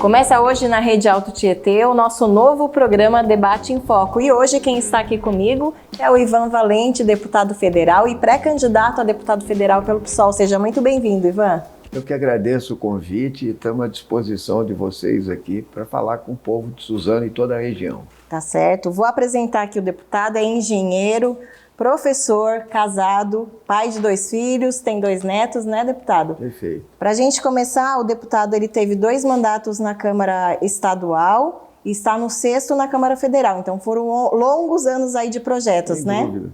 Começa hoje na Rede Alto Tietê o nosso novo programa Debate em Foco. E hoje quem está aqui comigo é o Ivan Valente, deputado federal e pré-candidato a deputado federal pelo PSOL. Seja muito bem-vindo, Ivan. Eu que agradeço o convite e estamos à disposição de vocês aqui para falar com o povo de Suzano e toda a região. Tá certo. Vou apresentar aqui o deputado, é engenheiro, professor, casado, pai de 2 filhos, tem 2 netos, né, deputado? Perfeito. Para a gente começar, o deputado ele teve 2 mandatos na Câmara Estadual e está no 6º na Câmara Federal. Então foram longos anos aí de projetos, Sem né? dúvida.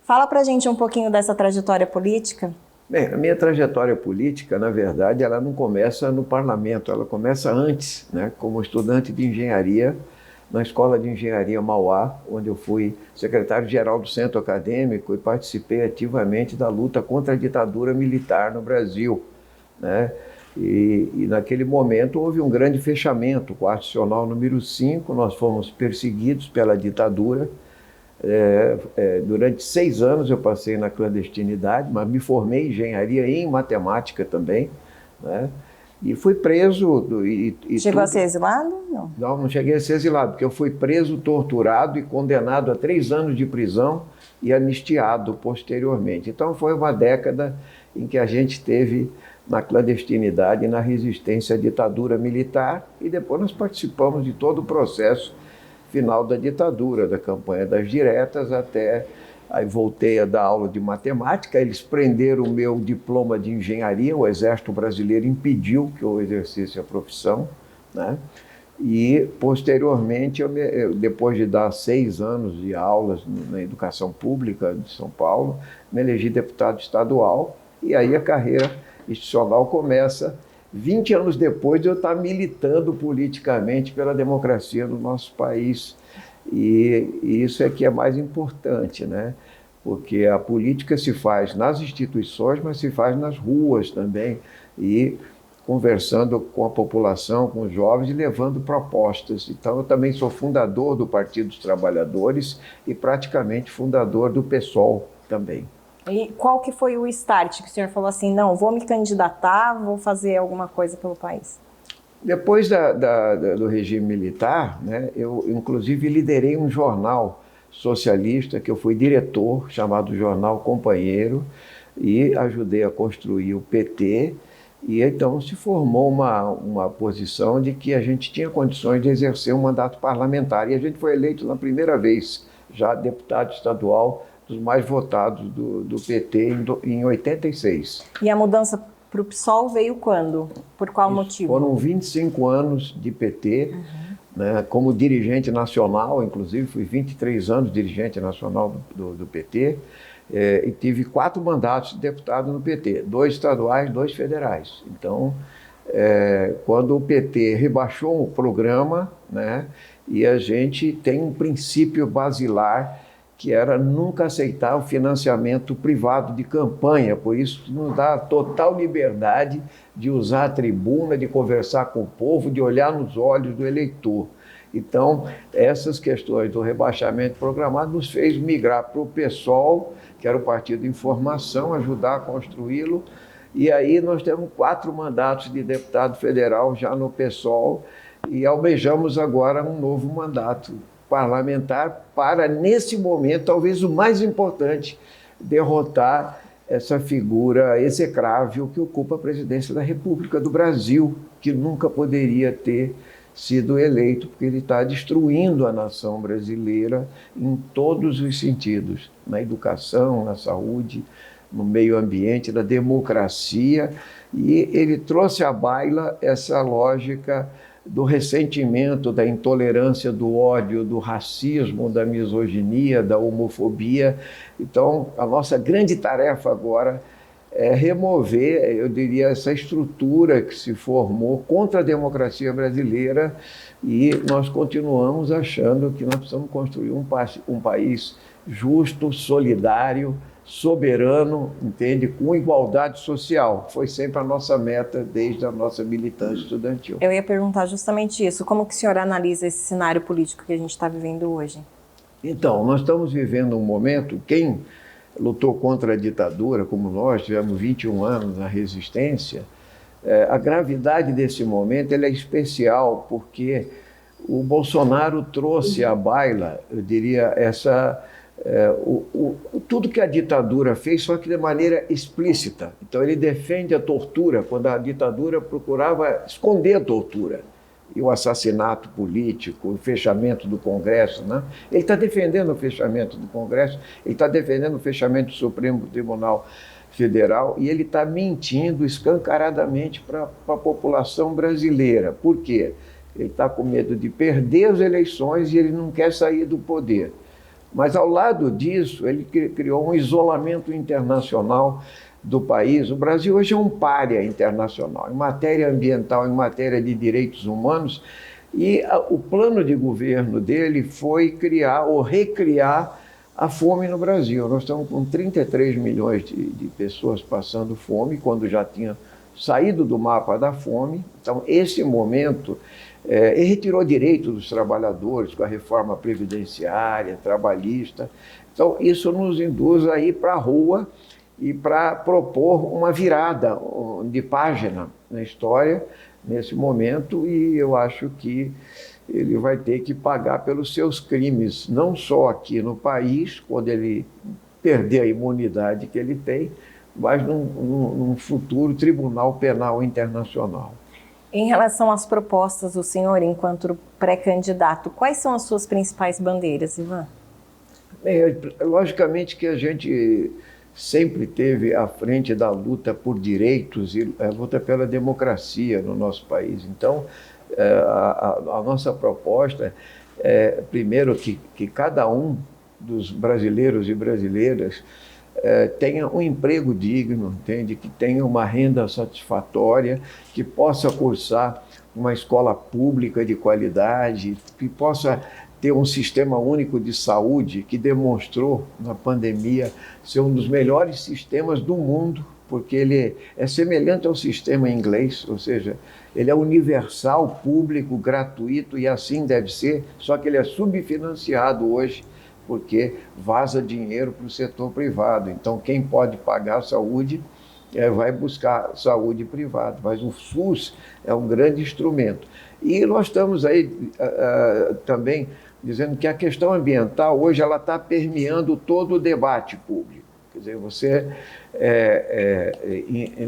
Fala para a gente um pouquinho dessa trajetória política. Bem, a minha trajetória política, na verdade, ela não começa no parlamento, ela começa antes, né, como estudante de engenharia na Escola de Engenharia Mauá, onde eu fui secretário-geral do Centro Acadêmico e participei ativamente da luta contra a ditadura militar no Brasil, né? E naquele momento houve um grande fechamento, o Quarto Nacional número 5, nós fomos perseguidos pela ditadura. Durante 6 anos eu passei na clandestinidade, mas me formei em engenharia e em matemática também, né? E fui preso. Chegou a ser exilado? Não cheguei a ser exilado, porque eu fui preso, torturado e condenado a 3 anos de prisão e anistiado posteriormente. Então foi uma década em que a gente teve na clandestinidade e na resistência à ditadura militar, e depois nós participamos de todo o processo final da ditadura, da campanha das diretas, até aí voltei a dar aula de matemática. Eles prenderam o meu diploma de engenharia, o Exército Brasileiro impediu que eu exercesse a profissão, né? E posteriormente, depois de dar 6 anos de aulas na educação pública de São Paulo, me elegi deputado estadual, e aí a carreira institucional começa 20 anos depois de eu estar militando politicamente pela democracia no nosso país. E isso é que é mais importante, né? Porque a política se faz nas instituições, mas se faz nas ruas também, e conversando com a população, com os jovens e levando propostas. Então eu também sou fundador do Partido dos Trabalhadores e praticamente fundador do PSOL também. E qual que foi o start que o senhor falou assim, não, vou me candidatar, vou fazer alguma coisa pelo país? Depois do regime militar, né, eu inclusive liderei um jornal socialista que eu fui diretor, chamado Jornal Companheiro, e ajudei a construir o PT, e então se formou uma posição de que a gente tinha condições de exercer um mandato parlamentar, e a gente foi eleito na primeira vez, já deputado estadual, dos mais votados do PT em 86. E a mudança para o PSOL veio quando? Por qual motivo? Foram 25 anos de PT, né, como dirigente nacional, inclusive fui 23 anos dirigente nacional do PT, e tive 4 mandatos de deputado no PT, 2 estaduais, 2 federais. Então, quando o PT rebaixou o programa, né, e a gente tem um princípio basilar que era nunca aceitar o financiamento privado de campanha, por isso nos dá total liberdade de usar a tribuna, de conversar com o povo, de olhar nos olhos do eleitor. Então, essas questões do rebaixamento programado nos fez migrar para o PSOL, que era o Partido de Informação, ajudar a construí-lo, e aí nós temos 4 mandatos de deputado federal já no PSOL, e almejamos agora um novo mandato parlamentar para, nesse momento, talvez o mais importante, derrotar essa figura execrável que ocupa a presidência da República do Brasil, que nunca poderia ter sido eleito, porque ele está destruindo a nação brasileira em todos os sentidos, na educação, na saúde, no meio ambiente, na democracia, e ele trouxe à baila essa lógica do ressentimento, da intolerância, do ódio, do racismo, da misoginia, da homofobia. Então, a nossa grande tarefa agora é remover, eu diria, essa estrutura que se formou contra a democracia brasileira, e nós continuamos achando que nós precisamos construir um país justo, solidário, soberano, entende? Com igualdade social. Foi sempre a nossa meta desde a nossa militância estudantil. Eu ia perguntar justamente isso. Como que o senhor analisa esse cenário político que a gente está vivendo hoje? Então, nós estamos vivendo um momento, quem lutou contra a ditadura, como nós, tivemos 21 anos na resistência, A gravidade desse momento ele é especial porque o Bolsonaro trouxe à baila, eu diria, tudo que a ditadura fez, só que de maneira explícita. Então ele defende a tortura, quando a ditadura procurava esconder a tortura. E o assassinato político, o fechamento do Congresso, né? Ele está defendendo o fechamento do Congresso, ele está defendendo o fechamento do Supremo Tribunal Federal e ele está mentindo escancaradamente para a população brasileira. Por quê? Ele está com medo de perder as eleições e ele não quer sair do poder. Mas, ao lado disso, ele criou um isolamento internacional do país. O Brasil hoje é um pária internacional, em matéria ambiental, em matéria de direitos humanos, e o plano de governo dele foi criar ou recriar a fome no Brasil. Nós estamos com 33 milhões de pessoas passando fome, quando já tinha saído do mapa da fome. Então, esse momento, ele retirou direitos dos trabalhadores com a reforma previdenciária, trabalhista. Então, isso nos induz a ir para a rua e para propor uma virada de página na história nesse momento, e eu acho que ele vai ter que pagar pelos seus crimes, não só aqui no país, quando ele perder a imunidade que ele tem, mas num futuro Tribunal Penal Internacional. Em relação às propostas do senhor, enquanto pré-candidato, quais são as suas principais bandeiras, Ivan? Logicamente que a gente sempre teve à frente da luta por direitos e a luta pela democracia no nosso país. Então, a nossa proposta é, primeiro, que cada um dos brasileiros e brasileiras tenha um emprego digno, entende? Que tenha uma renda satisfatória, que possa cursar uma escola pública de qualidade, que possa ter um sistema único de saúde que demonstrou na pandemia ser um dos melhores sistemas do mundo, porque ele é semelhante ao sistema inglês, ou seja, ele é universal, público, gratuito e assim deve ser, só que ele é subfinanciado hoje, porque vaza dinheiro para o setor privado. Então, quem pode pagar a saúde vai buscar saúde privada, mas o SUS é um grande instrumento. E nós estamos aí também dizendo que a questão ambiental hoje ela está permeando todo o debate público. Quer dizer,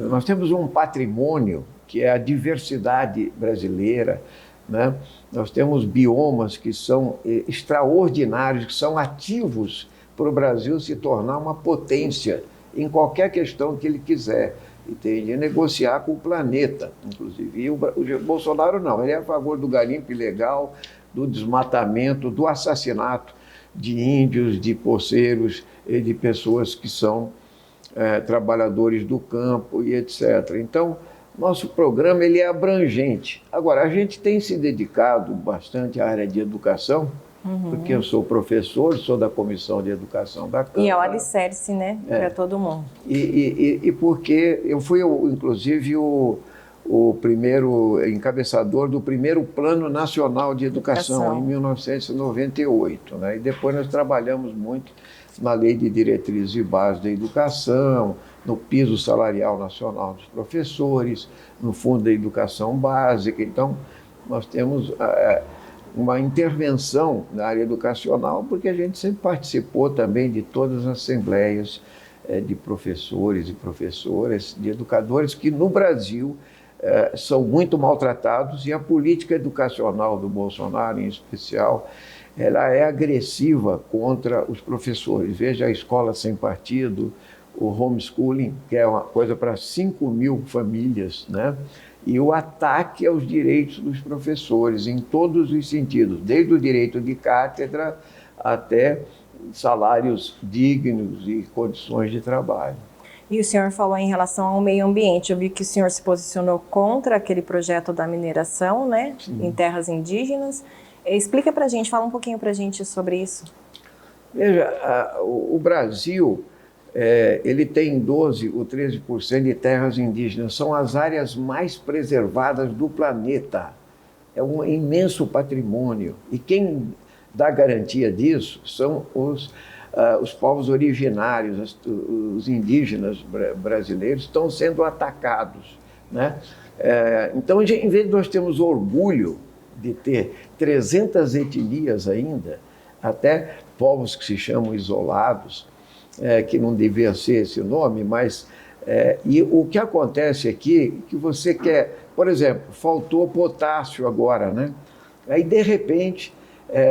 nós temos um patrimônio que é a diversidade brasileira, né? Nós temos biomas que são extraordinários, que são ativos para o Brasil se tornar uma potência em qualquer questão que ele quiser, entende? Negociar com o planeta, inclusive. E o Bolsonaro não, ele é a favor do garimpo ilegal, do desmatamento, do assassinato de índios, de poceiros e de pessoas que são trabalhadores do campo e etc. Então, nosso programa ele é abrangente. Agora, a gente tem se dedicado bastante à área de educação, porque eu sou professor, sou da Comissão de Educação da Câmara. E é o alicerce, né, para todo mundo. E porque eu fui, inclusive, o primeiro encabeçador do primeiro Plano Nacional de Educação, em 1998. Né? E depois nós trabalhamos muito na Lei de Diretrizes e Bases da Educação, no piso salarial nacional dos professores, no Fundo da Educação Básica. Então, nós temos uma intervenção na área educacional, porque a gente sempre participou também de todas as assembleias de professores e professoras, de educadores que no Brasil são muito maltratados, e a política educacional do Bolsonaro, em especial, ela é agressiva contra os professores. Veja a escola sem partido, o homeschooling, que é uma coisa para 5 mil famílias, né? E o ataque aos direitos dos professores, em todos os sentidos, desde o direito de cátedra até salários dignos e condições de trabalho. E o senhor falou em relação ao meio ambiente. Eu vi que o senhor se posicionou contra aquele projeto da mineração, né, em terras indígenas. Explica para a gente, fala um pouquinho para a gente sobre isso. Veja, o Brasil, ele tem 12% ou 13% de terras indígenas. São as áreas mais preservadas do planeta. É um imenso patrimônio. E quem dá garantia disso são os povos originários, os indígenas brasileiros estão sendo atacados, né? Então, em vez de nós termos orgulho de ter 300 etnias ainda, até povos que se chamam isolados, que não devia ser esse nome, mas e o que acontece aqui, que você quer, por exemplo, faltou potássio agora, né? Aí, de repente,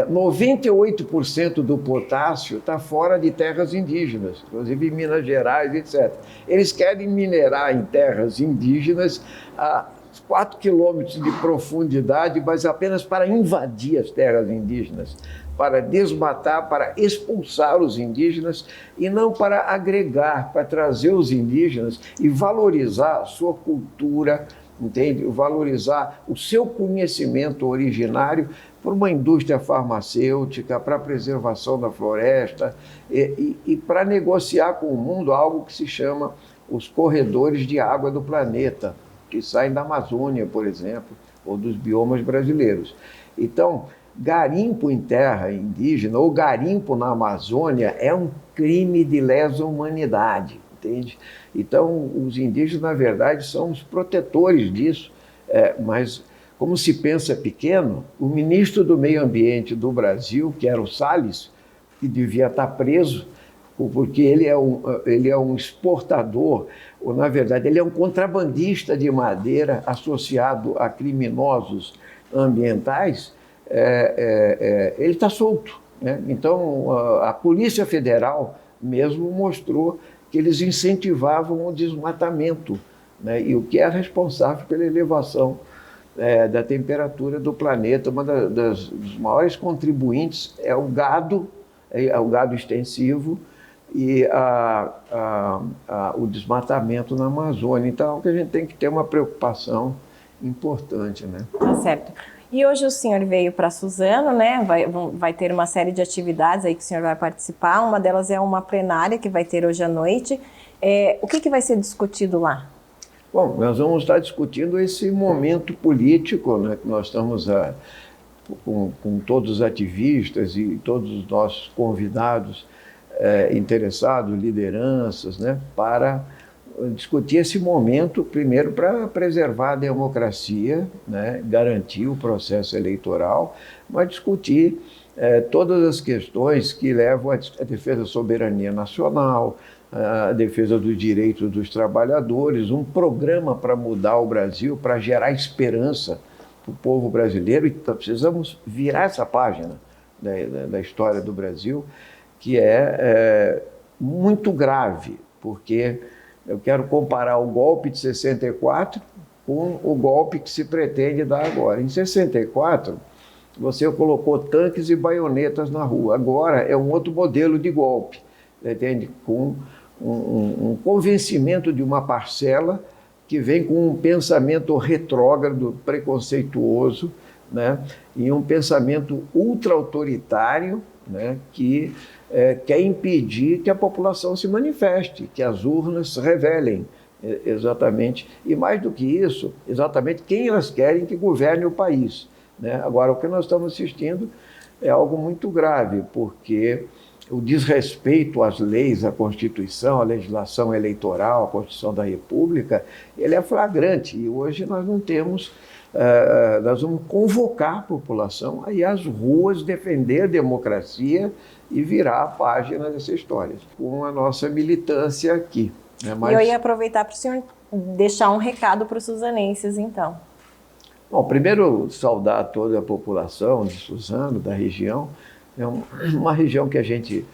98% do potássio está fora de terras indígenas, inclusive em Minas Gerais, etc. Eles querem minerar em terras indígenas a 4 quilômetros de profundidade, mas apenas para invadir as terras indígenas, para desmatar, para expulsar os indígenas e não para agregar, para trazer os indígenas e valorizar a sua cultura, entende? Valorizar o seu conhecimento originário por uma indústria farmacêutica, para a preservação da floresta e para negociar com o mundo algo que se chama os corredores de água do planeta, que saem da Amazônia, por exemplo, ou dos biomas brasileiros. Então, garimpo em terra indígena ou garimpo na Amazônia é um crime de lesa humanidade, entende? Então, os indígenas, na verdade, são os protetores disso, mas como se pensa pequeno, o ministro do Meio Ambiente do Brasil, que era o Salles, que devia estar preso, porque ele é um exportador, ou na verdade ele é um contrabandista de madeira associado a criminosos ambientais, ele está solto, né? Então a Polícia Federal mesmo mostrou que eles incentivavam o desmatamento, né? E o que é responsável pela elevação da temperatura do planeta. Uma dos maiores contribuintes é o gado extensivo, e o desmatamento na Amazônia. Então, que a gente tem que ter uma preocupação importante, né? Tá certo. E hoje o senhor veio para Suzano, né? Vai ter uma série de atividades aí que o senhor vai participar. Uma delas é uma plenária que vai ter hoje à noite. O que vai ser discutido lá? Bom, nós vamos estar discutindo esse momento político, né, que nós estamos com todos os ativistas e todos os nossos convidados interessados, lideranças, né, para discutir esse momento, primeiro para preservar a democracia, né, garantir o processo eleitoral, mas discutir todas as questões que levam à defesa da soberania nacional, a defesa dos direitos dos trabalhadores, um programa para mudar o Brasil, para gerar esperança para o povo brasileiro. E precisamos virar essa página da história do Brasil, que é muito grave, porque eu quero comparar o golpe de 64 com o golpe que se pretende dar agora. Em 64, você colocou tanques e baionetas na rua. Agora é um outro modelo de golpe, entende? Com um convencimento de uma parcela que vem com um pensamento retrógrado, preconceituoso, né? E um pensamento ultra-autoritário, né? Que quer impedir que a população se manifeste, que as urnas revelem exatamente, e mais do que isso, exatamente quem elas querem que governe o país, né? Agora, o que nós estamos assistindo é algo muito grave, porque o desrespeito às leis, à Constituição, à legislação eleitoral, à Constituição da República, ele é flagrante. E hoje nós não temos, nós vamos convocar a população a ir às ruas defender a democracia e virar a página dessa história, com a nossa militância aqui, né? Mas eu ia aproveitar para o senhor deixar um recado para os suzanenses, então. Bom, primeiro saudar toda a população de Suzano, da região. É uma região que a gente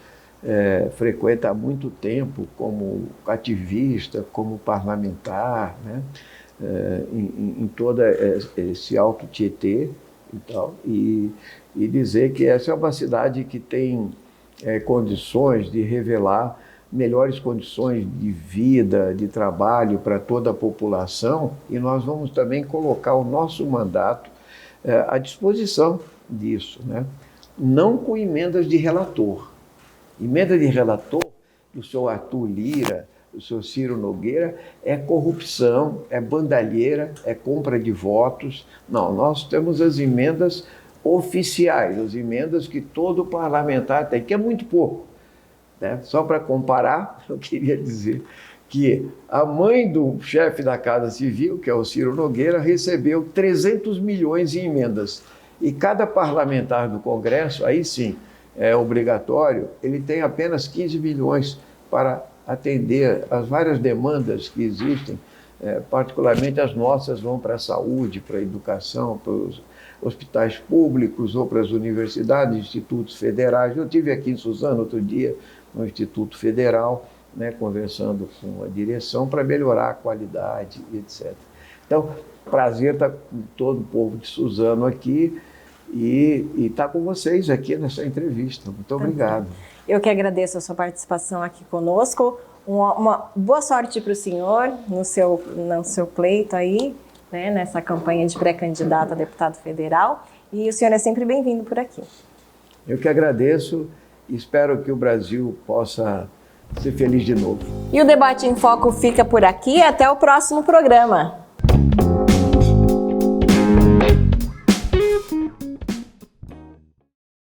frequenta há muito tempo como ativista, como parlamentar, né? Em todo esse Alto Tietê e tal. E dizer que essa é uma cidade que tem condições de revelar melhores condições de vida, de trabalho para toda a população, e nós vamos também colocar o nosso mandato à disposição disso, né? Não com emendas de relator. Emenda de relator do senhor Arthur Lira, do senhor Ciro Nogueira, é corrupção, é bandalheira, é compra de votos. Não, nós temos as emendas oficiais, as emendas que todo parlamentar tem, que é muito pouco, né? Só para comparar, eu queria dizer que a mãe do chefe da Casa Civil, que é o Ciro Nogueira, recebeu 300 milhões em emendas. E cada parlamentar do Congresso, aí sim, é obrigatório, ele tem apenas 15 milhões para atender as várias demandas que existem, particularmente as nossas vão para a saúde, para a educação, para os hospitais públicos ou para as universidades, institutos federais. Eu estive aqui em Suzano outro dia, no Instituto Federal, conversando com a direção para melhorar a qualidade, etc. Então, prazer estar com todo o povo de Suzano aqui e estar com vocês aqui nessa entrevista. Muito obrigado. Eu que agradeço a sua participação aqui conosco. Uma boa sorte para o senhor no seu pleito aí, nessa campanha de pré-candidato a deputado federal. E o senhor é sempre bem-vindo por aqui. Eu que agradeço e espero que o Brasil possa ser feliz de novo. E o Debate em Foco fica por aqui. Até o próximo programa.